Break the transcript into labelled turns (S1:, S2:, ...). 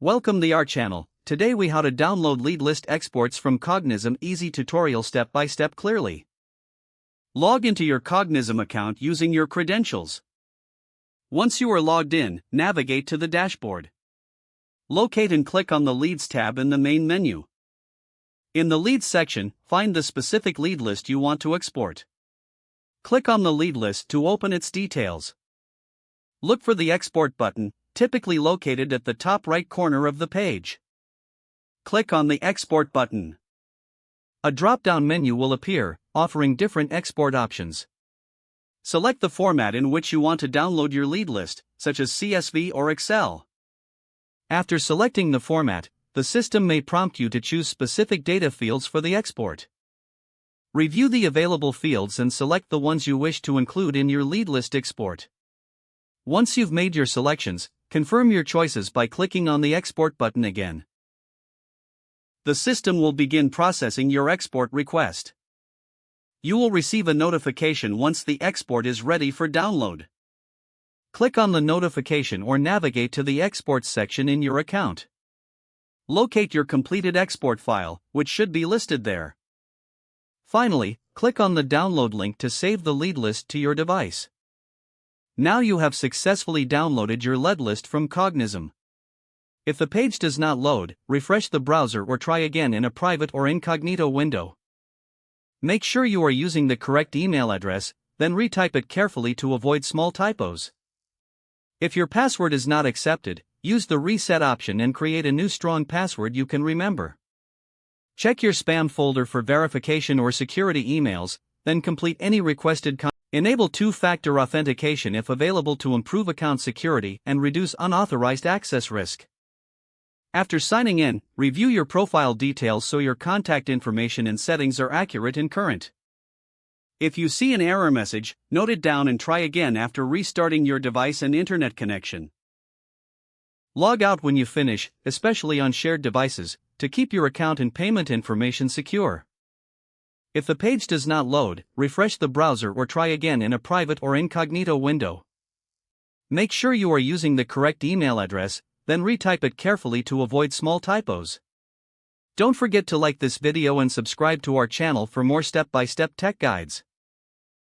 S1: Welcome to our channel. Today we how to download lead list exports from Cognism. Easy tutorial step by step clearly. Log into your Cognism account using your credentials. Once you are logged in, navigate to the dashboard. Locate and click on the Leads tab in the main menu. In the Leads section, find the specific lead list you want to export. Click on the lead list to open its details. Look for the Export button, typically located at the top right corner of the page. Click on the Export button. A drop-down menu will appear, offering different export options. Select the format in which you want to download your lead list, such as CSV or Excel. After selecting the format, the system may prompt you to choose specific data fields for the export. Review the available fields and select the ones you wish to include in your lead list export. Once you've made your selections, confirm your choices by clicking on the Export button again. The system will begin processing your export request. You will receive a notification once the export is ready for download. Click on the notification or navigate to the Exports section in your account. Locate your completed export file, which should be listed there. Finally, click on the download link to save the lead list to your device. Now you have successfully downloaded your lead list from Cognism. If the page does not load, refresh the browser or try again in a private or incognito window. Make sure you are using the correct email address, then retype it carefully to avoid small typos. If your password is not accepted, use the reset option and create a new strong password you can remember. Check your spam folder for verification or security emails, then complete any requested content. Enable two-factor authentication if available to improve account security and reduce unauthorized access risk. After signing in, review your profile details so your contact information and settings are accurate and current. If you see an error message, note it down and try again after restarting your device and internet connection. Log out when you finish, especially on shared devices, to keep your account and payment information secure. If the page does not load, refresh the browser or try again in a private or incognito window. Make sure you are using the correct email address, then retype it carefully to avoid small typos. Don't forget to like this video and subscribe to our channel for more step-by-step tech guides.